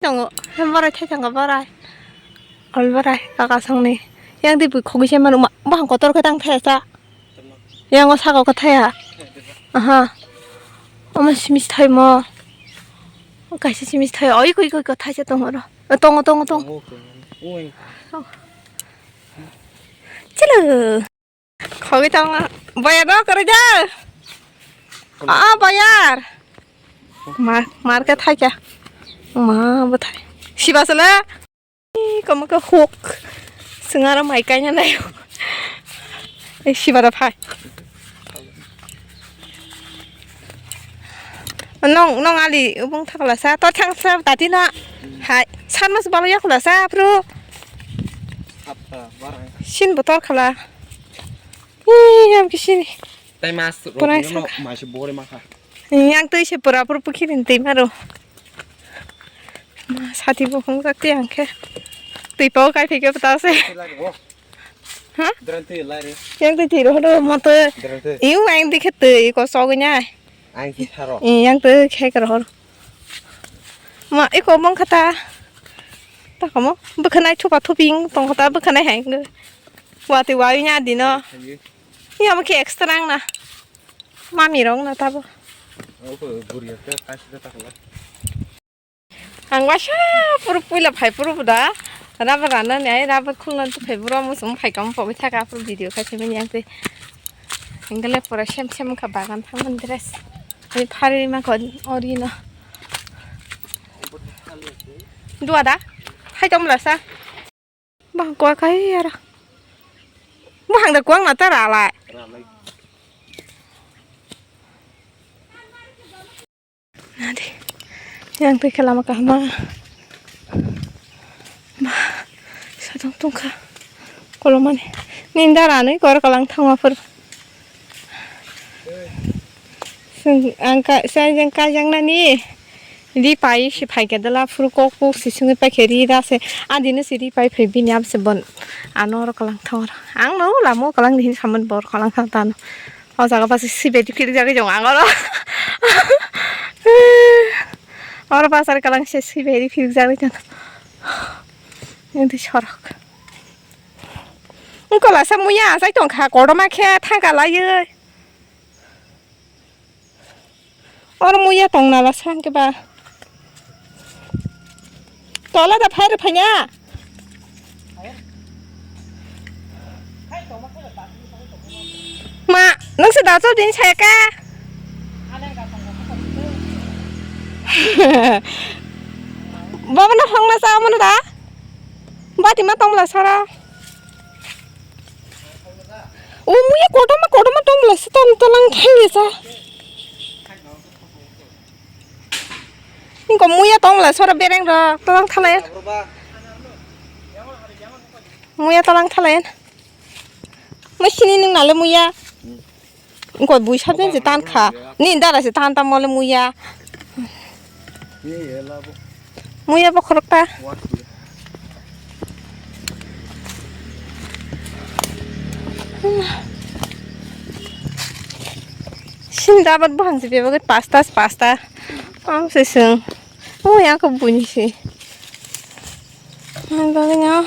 정어 햄버라이 태장가 버라이 얼버라이 가가성네 양디 부 거기시만 뭐 한거 떨어가 당태사 양어 사고 같아야 아하 어머 심이스 타이 뭐 가시 심이스 타이 어이구 이거 타이자 똥어로 똥어 찌르 거기다가 뭐야 너 그러자 아 뭐야 마르게 타이자 mà bữa thầy xí ba sala có một cái hộp sừng ara mày cái nhà này xí ba đã phải nong ali bông thắc là sao tao thăng sao tại tin ạ hay san mà bao nhiêu là sao bro xin bữa tao khla em cái gì tay mas rồi nó mà sẽ bố đi mà yang tới sẽ bữa bữa bữa khi đến tìm mà rồi 사디보 공작지 않게 띠뽀 가이 피게 부탁세 hả yang tới thì đó mà tôi yếu anh đi khách từ có so cái nha anh thì thà rồi yang tới khai cái rồi mà ít có mong khata ta có mong bữa nay chụp bắt chụp pin tông khata bữa nay hàng người qua thì qua nha đi nó nhưng mà cái extra nè mà mì rong là ta bữa ang washa puru pula phai puru buda raba rana ne raba khulna tu phai pura musum phai kam pho bitha ka puru video ka cheme yang te engale pura shem ka bagan thang dress ai phari ma kon orina dua da hai tom la sa bang qua cái ra mo hang da quang na ta ra lại đi yang tu kalau makan ma sadang tungka kalau mana ninda rani kor kalang thang apa angka saya yang nani di pai si pai ke dalam furu kok si sungai pai kiri dah se adine si di pai pai binyam se bon anor kalang thang ang no lamo kalang di saman bor kalang thang tan oh jaga pas si bedi kiri jaga jong angor और बाजार कलंग से सी बेरी फिर जावे जन ये छोरक उनको लासा मुया जाय दं खा गरमा खे थागा लायो और मुया दं नाला सान के बा तला दा फायर फैया मा नोंसो दा जौ दिन सायका बाबा ना हंग ना सा मन दा बाटी मा तंग ला सारा ओ मुया कोटो मा तंग ला स तंग तलंग थांगे सा इनको मुया तंग ला सारा बेरेंग रा तलंग थाले मुया तलंग थाले मसिनी नों नाले मुया इनको बुइ साबेन जे तान खा नि दारा से तान ता मले मुया muya pokrok ta sin dapat bang sih beberapa pasta am seseng oh yang kebunyi sih baganya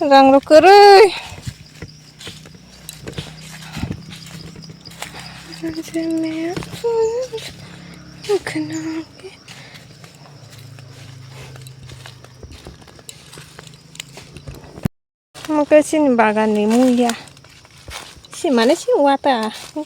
rang lo kerui kenapa một cái xin bagan này muya xin mà nó xin quá ta không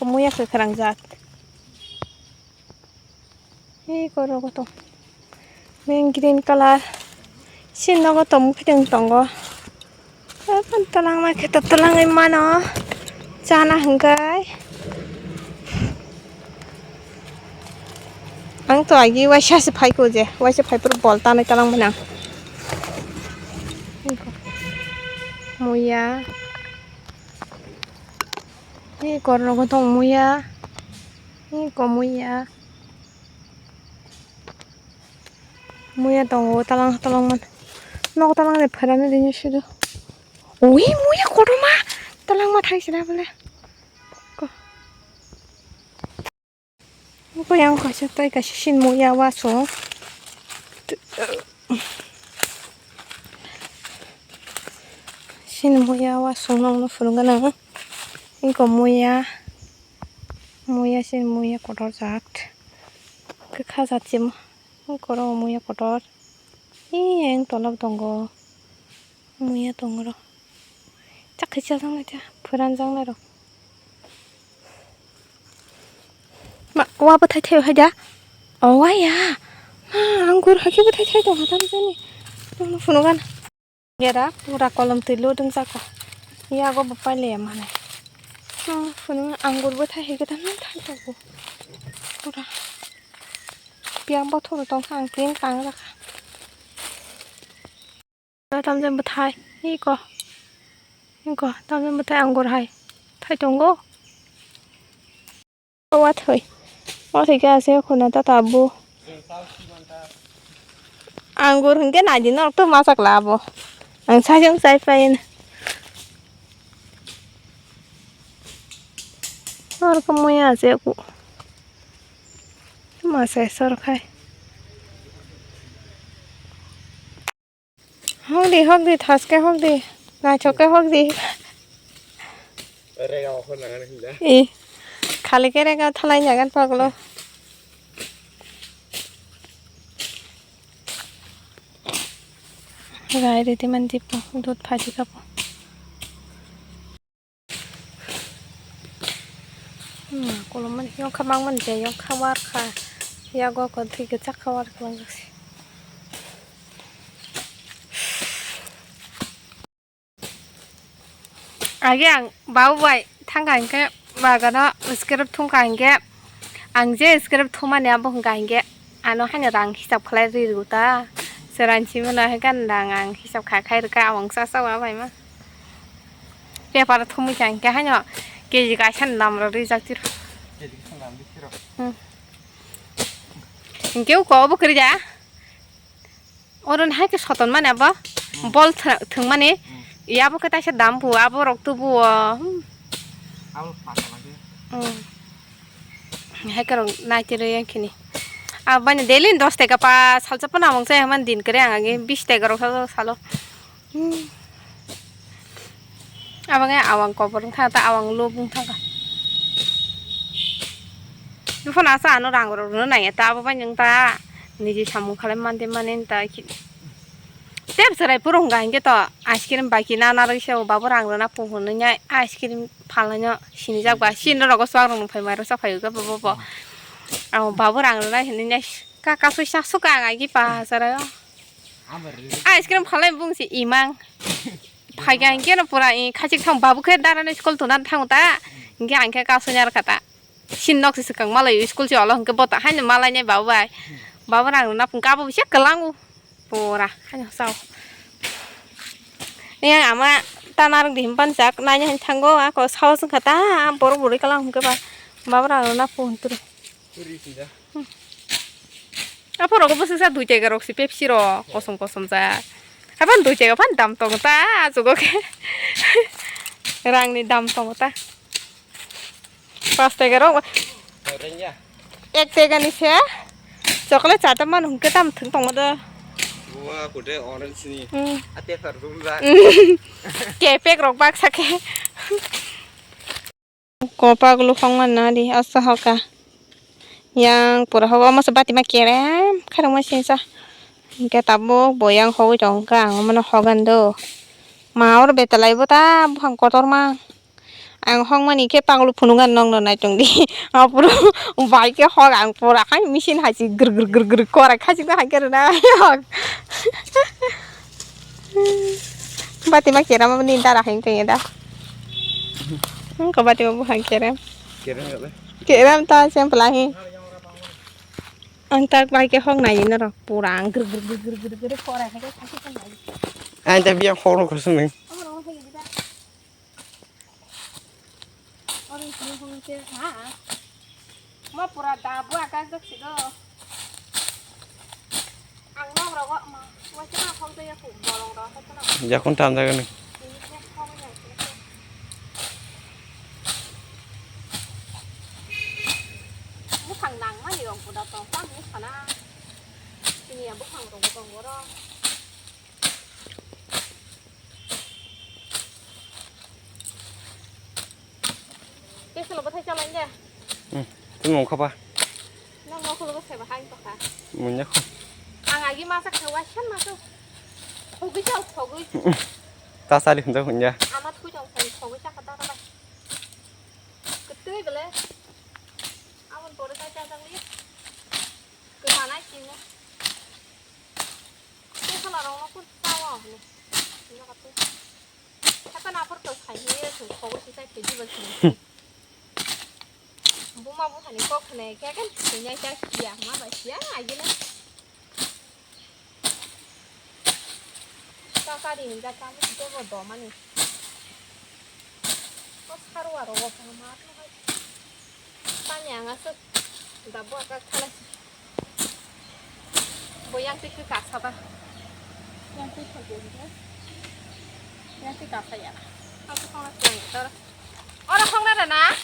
có muya cái khang giat 이 거로 또 맨 green color xin nó có tôm cái đường tông có phần talang mà cái talang em mà nó chana hàng cái ang to agi wa sha se phai ko je wa se phai pur bolta nai talang mana muya ini korno ko tong muya ini ko muya tong talang man no talang le phara ne din shu oi muya korma talang ma thai sira bole ko Yang kasih tay kasih sin muya wasung. Sin muya wasung nong furung ganang. Ingko muya sin muya kotor zat. Kekazatsim. Ingko muya kotor. Yang tolak tonggo. Muya tonggo. 짝 그치야 상나자 불안장나로 막 와부터 태워 하자 와야 anggur hakibutai 태워 하다 전에 너무 분노간 얘라 우라 콜럼 뜰로 등사고 이하고 못 빨리 만해 분노 angur부터 해게다 는 탈다고 우라 비앙버 토로 동상 빈 강라가 담전부터 이거 tao nên thấy ăn cột hay thấy trống gỗ quá thời quá thì cái xeคนนั้นta tabu ăn cột cái này thì nó tôi masak là bo ăn sai trong sai phải nó có mua nhà xe cụ mà sẽ sơ khai hóc đi thắt cái hóc đi ngay cho cái hóc gì 이 갈리게레가 탈라인 야간 파글로 라이르디만 디포 돗 파지가 보 꼴로만 용카망만 제 용카와르카 야고 건티 그 착카와르카 방각시 아기양 마우바이 탕가인게 마가나 스크립 통가인게 앙제 스크립 토마냐 봉가인게 아노 하냐랑 히삽 클라리루다 세란치면은 해간당 앙 히삽 가카이르가 왕사사와 바이마 페파라 토미장게 하냐 게지가 샨남로 리작티로 게지가 샨남 리티로 응 인게 우거 그러자 어른 하게 서던만 해봐 볼 등만이 야부 그다 셔 남부 아부록 두부어 아부 파사마게 해그런 나이티르 양키니 아 바니 데일린 10 টাকা পা 살짝뿐 আমং세 하면 딘 그래 안게 20 টাকা로 사서 살로 아방에 아왕 거버릉 타다 아왕 로붕 타가 누폰 아사 안으로 랑으로 나야 따부 반영다 니지 참무 칼만 데만엔 다 텝스라이 부롱가 인게 또 아이스크림 바기 나나르 셔 바보랑르나 포호느냐 아이스크림 팔라냐 신이자과 신으로고 수학으로 팔마로 사파유가 버버버 바보랑르나 했느냐 까까수샤 수강하기 봐서요 아이스크림 팔라이 붕시 이망 파기 안게는 보라 이 카직 탕 바부케 다라는 스쿨 도난 탕우다 인게 안케 까수냐르 가다 신녹스 스강 말라유 스쿨지 얼른 그 보다 하는 말라냐 바보아 바보랑르나 붕 까부 시 끌랑우 보라 하냐 싸우 그냥 아마 따나랑 림반작 나냐 한창고 아고 사와서 가다 보로보리 깔랑 그봐 마브랑 나 폰트로 우리 진짜 앞으로 그 무슨 사 두제가 혹시 펩시로 고송고송자 아반 두제가 반 담똥다 저거게 랑니 담똥다 파스테가로 어른야 액테가니세 초콜릿 자타만 hunke tam thung tongda Wah, kuda orange nih. Ate farung ra. Kepek rokbak sake. Kopak lu fangman nadi asa hoka. Yang pura hawa mas bati makerem, karang masinsa. Ingke tabo boyang howi jongka, ngomano hogando. Maur betalai bota buang kotor mang. Ang hong mani ke panglu punungan nong no nai tong di. Apuro bai ke hog ang pura kan mesin haji ger ger ger ger korak haji ka hanger na. Bati mak kira ma ninta rakhing teng da. Ko bati ma buang kira. Kira enggak Kira ta sem pelahi. Ang tak bai ke hong nai no pura ang ger ger ger ger ger korak haji kan nai. Ante biang horo ko sumeng. Mau pura dabu akan tuh sih lo. Anglo berapa mah? Macam apa kau tuh ya ku bolong dah satu nak. Ya kon tam jaga nih. Bukan nang mah 뭐 꽝이 하나. 이니야 뭐 방으로 먹은 거라. cái nó có thay cho anh nha. Cái ngủ không à? Nó không có thay vào hai cả. Muốn nhắc không? À ngày kia mà sắc thầu quá mà sao? Thầu cái cháu thầu cái. Ta sai điểm đâu nhỉ? À mà thui trong thầu cái chắc ta đây. Cái tươi cái lên. À mình bỏ cái tay sang đi. Cái mà nãy chín nhá. Cái sao là nó cũng sao à? Nó cái tươi. Chắc nào phải tự thay như thầu thầu cái tay phải đi vào thầu. Bố mau bố thành có cái này cái thì nhai cha già má vậy giá này vậy nè. Sao ta đi mình ra cha mới cho vào đỏ mà nè. Có sao rồi rồi vào má nó hay. Ta nhà ngã sức. Đã bỏ cái khai. Bố yang cái cả sao ta. Yang cái phải gì thế? Yang cái cả phải à? Không có không là chuyện đó. Ô nó không ra rồi nè.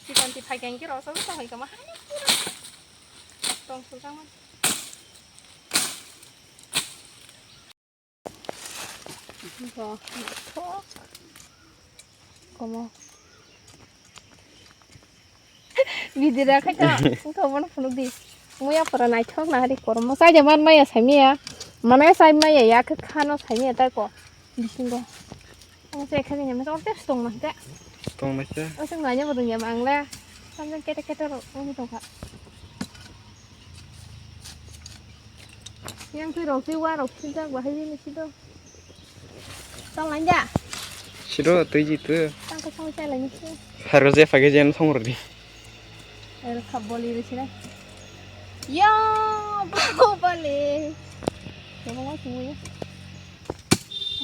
Chỉ cần thì phải gánh cái đó sao biết sao phải cầm hai con xuống sang rồi thuốc como video ra khách đó không có nó đi muya para này thuốc nào đi còn một sai giờ mày sai mía mà nói sai mày ya cái khăn nó sai mía tay của đi xin đó ông sẽ khai nhà mình có test tung mà thế tung mà chứ ở trong này nhá một nhà mạng la xong cái rồi ông đi đâu yang cứ đầu phiêu qua đầu phiêu ra và hay gì nữa đâu xong lắm dạ 싫어 뜨지 뜨 tăng cái xong xe là như thế 하루 제 파게 전 통으로 đi rồi khập bò lì rồi chứ đấy yo bò lì cái bò chúng mình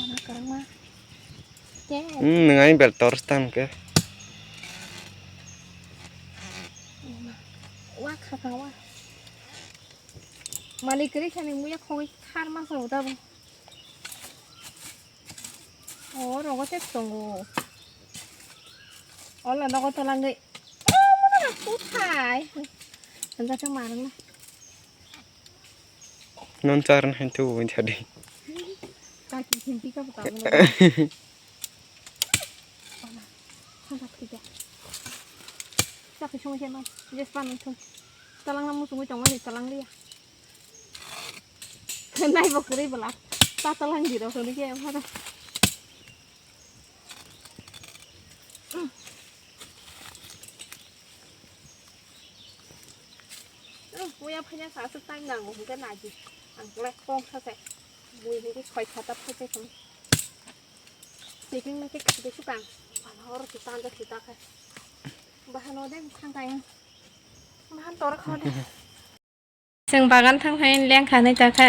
nó căng mà 능아이 벨 떨었다는 게 quá khá khá quá mà đi cái này mua không cái khăn mà sao đâu ồ nó có chết rồi ồ là nó có tao làm gì nó là cút thải mình ra trong màn đúng non 자른 한테 오면 자리 ta chỉ thêm tí các bạn không gặp gì cả chắc phải xong xem không just fun thôi ta lăng năm mua trong cái ta lăng đi cái này vào cái vào ta lăng gì đâu rồi đi em hết rồi mua em phải nhớ sao sức tay nàng của cái này gì ăn cái con sao vậy vui cái khoai khát tập cái không thì cái mấy cái chút càng nó rồi tan ra thịt ta cái bahan nó đấy thang tay bahan to nó khó đấyซึ่ง bagan ทั้งให้เลี้ยงขาในจากแค่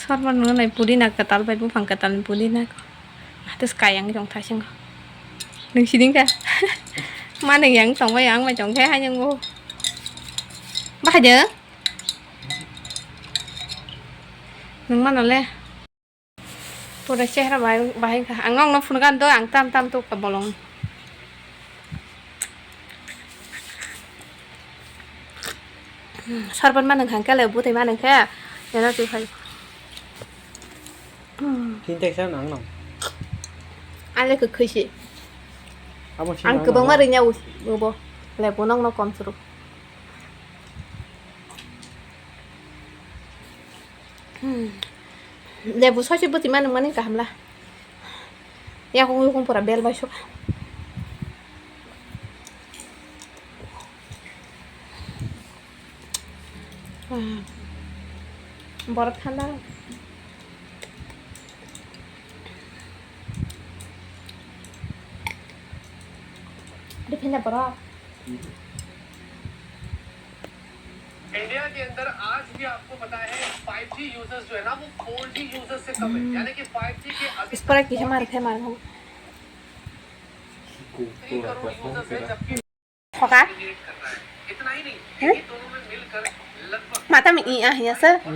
ซอสมันในปูดีนักกระตัลไปปุ๊บฝังกระตัลปูดีนักแต่สกายยังจงท้ายช่างหนึ่งชิ้นกันมาหนึ่งยังสองไปยังมาจงแค่ให้ยังงูบ้าเยอะหนึ่งมันอะไรปูได้เช่ระบายค่ะอ่างงน้ำฝุ่นกันตัวอ่างตามตัวกับบอลงชอบมันมาหนึ่งครั้งแค่เลยพูดถึงมาหนึ่งแค่เดี๋ยวเราจะไปทิ้งเด็กเช้าหนังหน่อยอันนี้คือสิอันคือบางมาเรียนยาวบูโบแล้วปูน้องเราความสรุปแล้วปูชอบชิบุติมาหนึ่งมันนี่กับทำละอยากคงปวดเบลไปชุบบอร์ดทันได้ดิเพนด์บอร์ด इंडिया के अंदर आज भी आपको पता है 5G users जो है ना वो 4G यूजर्स से कम है यानी कि 5G के अभी इस पर एक किसी मार थे मार हम 3 करोड़ यूजर्स है जबकि होगा इतना ही नहीं ये दोनों में मिलकर लगभग माता में ये सर 46%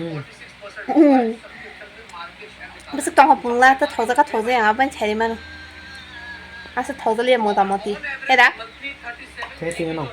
मार्केट शेयर 不是刚好崩了，这头这个头这样，不拆的嘛？还是头这里磨到磨的，对的。 मंथली 37 Thế thì nó